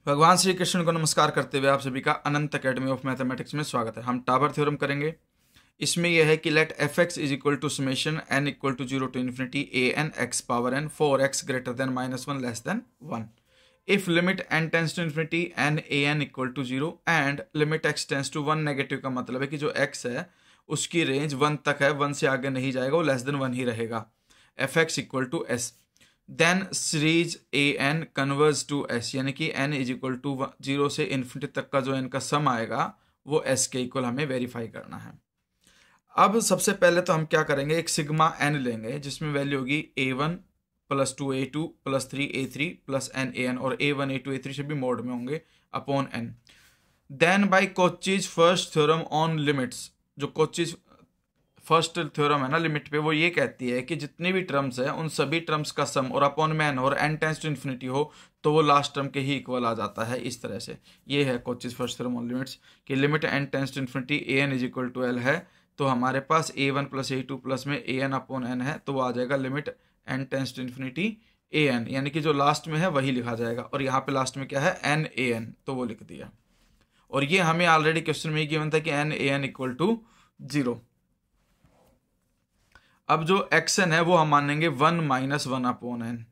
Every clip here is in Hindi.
भगवान श्री कृष्ण को नमस्कार करते हुए आप सभी का अनंत अकेडमी ऑफ मैथमेटिक्स में स्वागत है। हम टाबर थ्योरम करेंगे। इसमें यह है कि let f x is equal to summation n equal to 0 to infinity A n x power n for x greater than -1 less than 1 if limit N tends to infinity n a n equal to 0 and limit x tends to 1। Negative का मतलब है कि जो एक्स है उसकी रेंज 1 तक है, 1 से आगे नहीं जाएगा, वो लेस देन 1 ही रहेगा। F x equal to s, then series a n converge to s, यानी कि एन इज इक्वल टू 0 से इन्फिनिटी तक का जो एन का सम आएगा वो एस के इक्वल हमें वेरीफाई करना है। अब सबसे पहले तो हम क्या करेंगे, एक सिग्मा एन लेंगे जिसमें वैल्यू होगी a1 plus 2a2 plus 3a3 plus n a n, और a1 a2 a3 से भी मोड में होंगे upon n. Then by Cauchy's first theorem on limits, जो कोचीज फर्स्ट थ्योरम है ना लिमिट पे, वो ये कहती है कि जितनी भी टर्म्स है उन सभी टर्म्स का सम और अपॉन में एन और एन टेंस टू इन्फिनिटी हो तो वो लास्ट टर्म के ही इक्वल आ जाता है। इस तरह से ये है Cauchy's first theorem on limits कि limit N tends to infinity A N is equal to L है, तो हमारे पास a1 प्लस a2 प्लस में ए एन अपॉन एन है, तो वो आ जाएगा limit N tends to infinity A n, यानी कि जो लास्ट में है वही लिखा जाएगा। और यहाँ पे लास्ट में क्या है, एन ए एन, तो वो लिख दिया। और ये हमें ऑलरेडी क्वेश्चन में गिवन था कि n a n equal to 0। अब जो एक्स एन है वो हम मानेंगे 1 माइनस 1 अपॉन एन,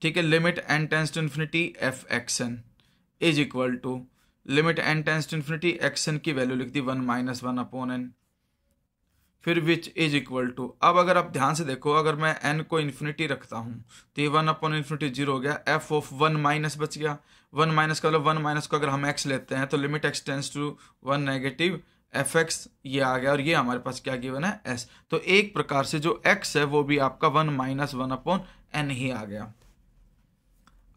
ठीक है। Limit N tends to infinity f x n is equal to limit N tends to infinity x n की वैल्यू लिख दी 1 माइनस 1 अपॉन एन, फिर विच इज इक्वल टू। अब अगर आप ध्यान से देखो, अगर मैं एन को इन्फिनिटी रखता हूँ तो ये 1 अपॉन इन्फिनिटी 0 हो गया, एफ ऑफ 1 माइनस बच गया। 1 माइनस का मतलब 1 माइनस को अगर हम एक्स लेते हैं तो limit x tends to 1 negative f x ये आ गया, और ये हमारे पास क्या गिवन है, एस। तो एक प्रकार से जो एक्स है वो भी आपका 1 माइनस 1 अपॉन एन ही आ गया।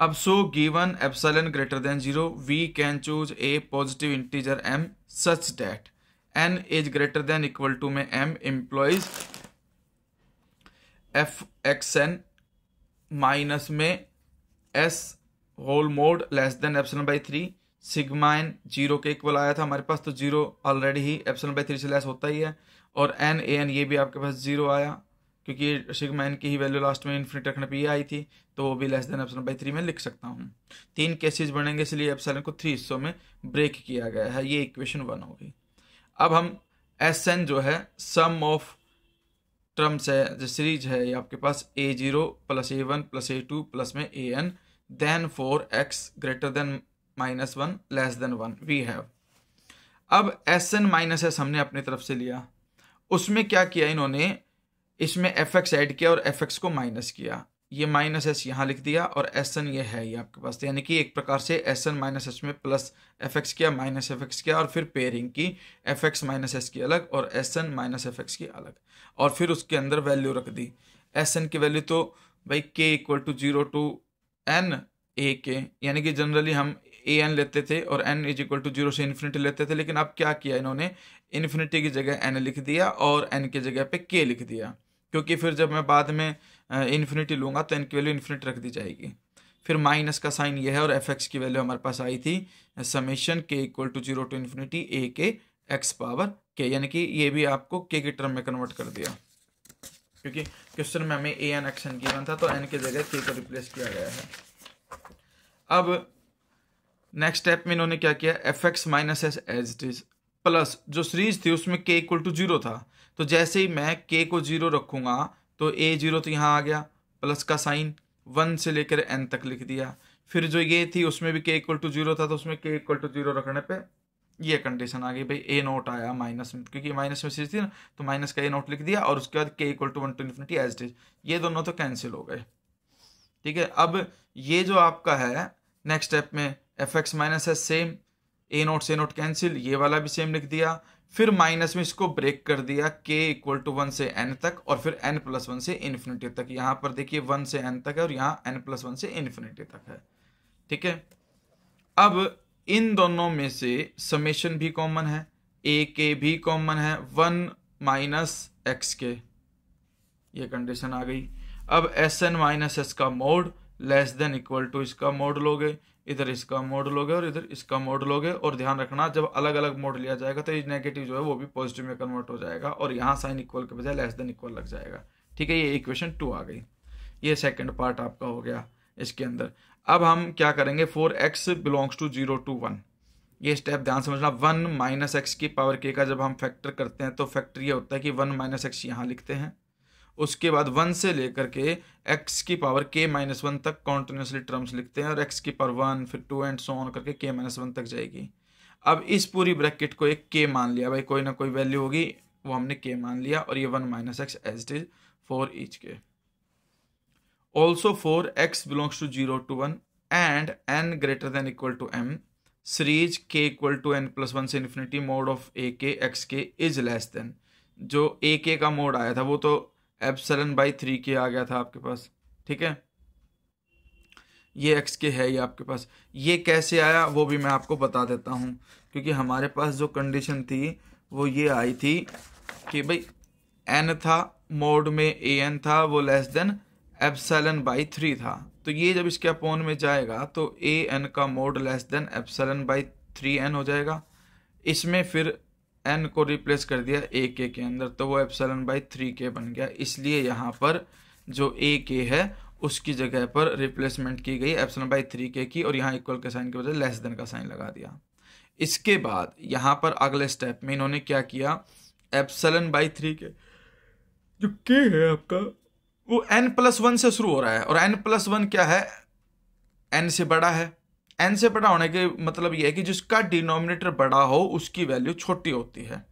अब so given epsilon greater than 0 we can choose a positive integer m such that n is greater than equal to में m implies f x n minus में s whole mod less than epsilon by 3। Sigma n 0 के इक्वल आया था हमारे पास, तो 0 ऑलरेडी ही एप्सिलॉन बाई 3 से लेस होता ही है, और एन ए एन ये भी आपके पास 0 आया क्योंकि सिग्मा एन की ही वैल्यू लास्ट में इन्फिनिटी रखने पे ये आई थी, तो वो भी लेस देन एप्सिलॉन बाई 3 में लिख सकता हूँ। 3 केसेस बनेंगे, इसलिए एप्सिलॉन को 3 हिस्सों में ब्रेक किया गया है। ये इक्वेशन 1 होगी। अब हम एस एन जो है सम ऑफ टर्म्स है, जो सीरीज है, ये आपके पास a0 plus a1 plus a2 plus में A N, then for x greater than -1 less than 1 we have. अब एस एन माइनस एस हमने अपनी तरफ से लिया, उसमें क्या किया इन्होंने, इसमें एफ एक्स ऐड किया और एफ एक्स को माइनस किया। ये माइनस एस यहाँ लिख दिया और एस एन ये है ये आपके पास, यानी कि एक प्रकार से एस एन माइनस एस में प्लस एफ एक्स किया, माइनस एफ एक्स किया, और फिर पेयरिंग की, एफ एक्स माइनस एस की अलग और s N minus f x की अलग, और फिर उसके अंदर वैल्यू रख दी। एस एन की वैल्यू तो भाई k equal to 0 to n a k, यानी कि जनरली हम ए एन लेते थे और एन इज इक्वल टू 0 से इन्फिनिटी लेते थे, लेकिन अब क्या किया इन्होंने, इन्फिनिटी की जगह एन लिख दिया और एन की जगह पे के लिख दिया, क्योंकि फिर जब मैं बाद में इन्फिनिटी लूंगा तो एन की वैल्यू इन्फिनिटी रख दी जाएगी। फिर माइनस का साइन ये है, और एफ एक्स की वैल्यू हमारे पास आई थी समेशन के इक्वल टू 0 टू इन्फिनिटी ए के एक्स पावर के, यानी कि ये भी आपको के की टर्म में कन्वर्ट कर दिया, क्योंकि क्वेश्चन में हमें ए एन एक्स एन गिवन था, तो एन की जगह के को रिप्लेस किया गया है। अब नेक्स्ट स्टेप में इन्होंने क्या किया, f x minus s as it is plus जो सीरीज थी उसमें के इक्वल टू 0 था, तो जैसे ही मैं के को 0 रखूंगा तो a0 तो यहाँ आ गया, प्लस का साइन 1 से लेकर n तक लिख दिया। फिर जो ये थी उसमें भी के इक्वल टू 0 था, तो उसमें के इक्वल टू 0 रखने पे ये कंडीशन आ गई भाई ए नोट आया माइनस में, क्योंकि माइनस में सीरीज थी ना, तो माइनस का ए नोट लिख दिया, और उसके बाद k equal to 1 to infinity as it is, ये दोनों तो कैंसिल हो गए, ठीक है। अब ये जो आपका है नेक्स्ट स्टेप में F x minus S same, A naught से नोट कैंसिल, ये वाला भी सेम लिख दिया, फिर माइनस में इसको ब्रेक कर दिया के इक्वल टू 1 से n तक, और फिर n प्लस 1 से इन्फिनिटी तक। यहाँ पर देखिए 1 से n तक है और यहाँ n प्लस 1 से इन्फिनिटी तक है, ठीक है। अब इन दोनों में से समेशन भी कॉमन है, a के भी कॉमन है, 1 माइनस एक्स के, ये कंडीशन आ गई। अब एस एन माइनस एस का mod less than equal to इसका मोड लोगे, इधर इसका मोड लोगे और इधर इसका मोड लोगे, और ध्यान रखना जब अलग अलग मोड लिया जाएगा तो ये नेगेटिव जो है वो भी पॉजिटिव में कन्वर्ट हो जाएगा, और यहाँ साइन इक्वल के बजाय लेस देन इक्वल लग जाएगा, ठीक है। ये इक्वेशन 2 आ गई। ये सेकंड पार्ट आपका हो गया इसके अंदर। अब हम क्या करेंगे, for x belongs to 0 to 1, ये स्टेप ध्यान समझना। 1 माइनस एक्स की पावर k का जब हम फैक्टर करते हैं तो फैक्टर ये होता है कि 1 माइनस एक्स यहाँ लिखते हैं, उसके बाद 1 से लेकर के x की पावर k माइनस 1 तक कॉन्टिन्यूसली टर्म्स लिखते हैं, और x की पावर 1 फिर 2 एंड सो ऑन करके k माइनस 1 तक जाएगी। अब इस पूरी ब्रैकेट को एक k मान लिया, भाई कोई ना कोई वैल्यू होगी, वो हमने k मान लिया, और ये 1 minus x as it is for each k। Also for x belongs to 0 to 1 and n greater than equal to m, series k equal to n plus 1 से infinity mod of a k x k is less than, जो a k का मोड आया था वो तो एप्सिलॉन बाई 3k आ गया था आपके पास, ठीक है। ये x k है ये आपके पास, ये कैसे आया वो भी मैं आपको बता देता हूँ, क्योंकि हमारे पास जो कंडीशन थी वो ये आई थी कि भाई n था, मोड में an था, वो लेस देन एप्सिलॉन बाई 3 था, तो ये जब इसके अपोन में जाएगा तो an का mod less than epsilon by 3n हो जाएगा। इसमें फिर n को रिप्लेस कर दिया a k के अंदर, तो वो एप्सिलॉन बाई 3k बन गया। इसलिए यहाँ पर जो a k है उसकी जगह पर रिप्लेसमेंट की गई एप्सिलॉन बाई 3k की, और यहाँ इक्वल के साइन के बजाय लेस देन का साइन लगा दिया। इसके बाद यहाँ पर अगले स्टेप में इन्होंने क्या किया, एप्सिलॉन बाई 3k जो k है आपका वो n+1 से शुरू हो रहा है, और n+1 क्या है, n से बड़ा है। n से बड़ा होने के मतलब ये है कि जिसका डिनोमिनेटर बड़ा हो उसकी वैल्यू छोटी होती है,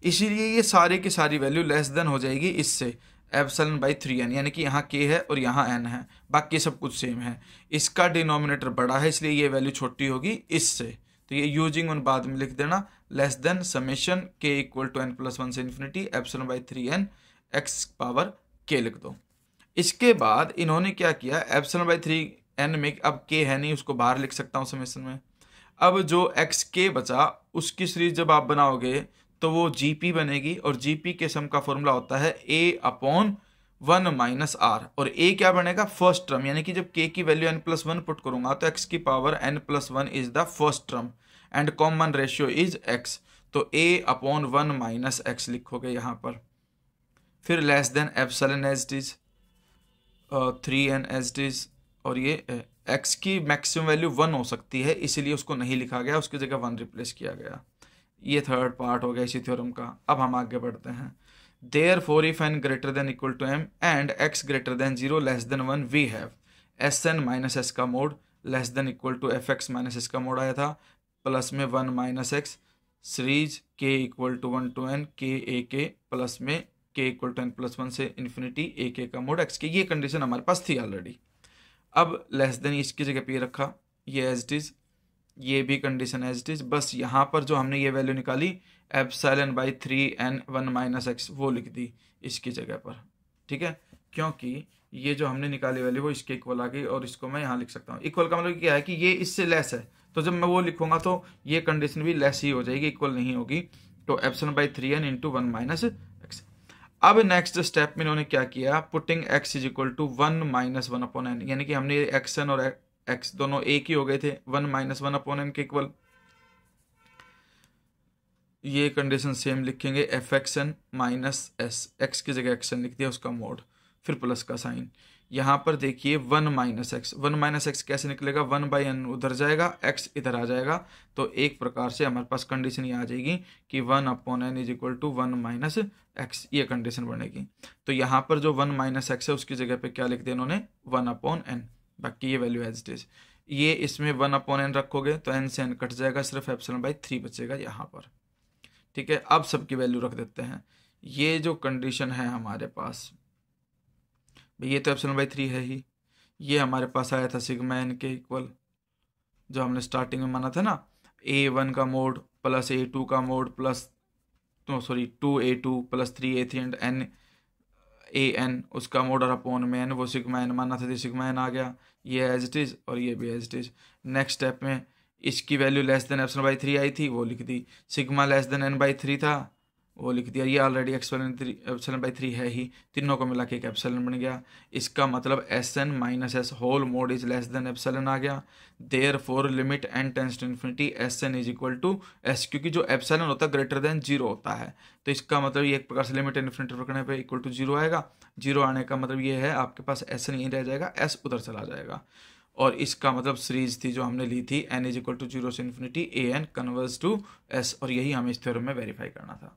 इसीलिए ये सारे की सारी वैल्यू लेस देन हो जाएगी इससे, एप्सिलॉन बाई 3n, यानी कि यहाँ k है और यहाँ n है, बाकी सब कुछ सेम है। इसका डिनोमिनेटर बड़ा है इसलिए ये वैल्यू छोटी होगी इससे, तो ये यूजिंग ऑन बाद में लिख देना, less than summation k equal to n+1 से infinity epsilon by 3n x power k लिख दो। इसके बाद इन्होंने क्या किया, एप्सिलॉन बाई 3n में अब k है नहीं, उसको बाहर लिख सकता हूँ समेशन में। अब जो एक्स के बचा उसकी सीरीज जब आप बनाओगे तो वो जीपी बनेगी, और जीपी के सम का फॉर्मूला होता है a/1 माइनस आर, और a क्या बनेगा, फर्स्ट टर्म, यानी कि जब k की वैल्यू n+1 पुट करूंगा तो x की power n+1 is the first term and common ratio is x, तो a/1 माइनस एक्स लिखोगे यहाँ पर। फिर less than epsilon as it is 3n as it is, और ये x की मैक्सिमम वैल्यू 1 हो सकती है इसीलिए उसको नहीं लिखा गया, उसकी जगह 1 रिप्लेस किया गया। ये थर्ड पार्ट हो गया इसी थ्योरम का। अब हम आगे बढ़ते हैं। Therefore if n greater than equal to m and x greater than 0 less than 1 we have sn minus s का mod less than equal to fx minus s का मोड आया था, प्लस में 1 minus x, series k equal to 1 to n k a k, plus में k इक्वल टू n+1 से इन्फिनिटी a k का मोड x के। ये कंडीशन हमारे पास थी ऑलरेडी। अब लेस देन इसकी जगह पे रखा, ये एज इट इज, ये भी कंडीशन एज इट इज, बस यहाँ पर जो हमने ये वैल्यू निकाली epsilon by 3n 1 minus x वो लिख दी इसकी जगह पर, ठीक है, क्योंकि ये जो हमने निकाली वैल्यू वो इसके इक्वल आ गई, और इसको मैं यहाँ लिख सकता हूँ। इक्वल का मतलब क्या है कि ये इससे लेस है, तो जब मैं वो लिखूंगा तो ये कंडीशन भी लेस ही हो जाएगी, इक्वल नहीं होगी, तो epsilon by 3n into 1 minus x. अब नेक्स्ट स्टेप में इन्होंने क्या किया, putting x is equal to 1 minus 1 upon n, यानी कि हमने xn और x दोनों एक ही हो गए थे, 1 माइनस 1 अपॉन n के इक्वल। ये कंडीशन सेम लिखेंगे, fxn माइनस s, x की जगह xn लिख दिया उसका मोड, फिर प्लस का साइन। यहाँ पर देखिए 1 माइनस एक्स, 1 माइनस एक्स कैसे निकलेगा, 1 बाई n उधर जाएगा, x इधर आ जाएगा, तो एक प्रकार से हमारे पास कंडीशन ये आ जाएगी कि 1 upon n is equal to 1 minus x, ये कंडीशन बनेगी। तो यहाँ पर जो 1 माइनस एक्स है उसकी जगह पे क्या लिख दिया इन्होंने, 1 अपॉन n, बाकी ये वैल्यू एज इट इज। ये इसमें 1 अपॉन n रखोगे तो n से n कट जाएगा, सिर्फ एप्सिलॉन बाई 3 बचेगा यहाँ पर, ठीक है। अब सबकी वैल्यू रख देते हैं। ये जो कंडीशन है हमारे पास, ये तो एप्सिलॉन बाई 3 है ही, ये हमारे पास आया था सिग्मा n के इक्वल, जो हमने स्टार्टिंग में माना था ना, a1 का मोड प्लस a2 का mode plus 2a2 plus 3a3 and n उसका मोड और अपॉन में n, वो सिग्मा n माना था, तो सिग्मा n आ गया, ये एज इट इज और ये भी as it is. Next step में इसकी value less than epsilon by 3 आई थी, वो लिख दी, sigma less than n by 3 था, वो लिख दिया, ये ऑलरेडी एप्सिलॉन बाई 3 है ही, तीनों को मिला के एक एप्सिलॉन बन गया। इसका मतलब sn minus s whole mod is less than epsilon आ गया। Therefore limit n tends to infinity sn is equal to s, क्योंकि जो एप्सिलॉन होता है ग्रेटर देन 0 होता है, तो इसका मतलब ये एक प्रकार से लिमिट इन्फिनिटी रखने पे इक्वल टू 0 आएगा। 0 आने का मतलब ये है आपके पास sn यहीं रह जाएगा, s उधर चला जाएगा। और इसका मतलब सीरीज थी जो हमने ली थी n इज इक्वल टू 0 से infinity an converges to s, और यही हमें इस थ्योरम में वेरीफाई करना था।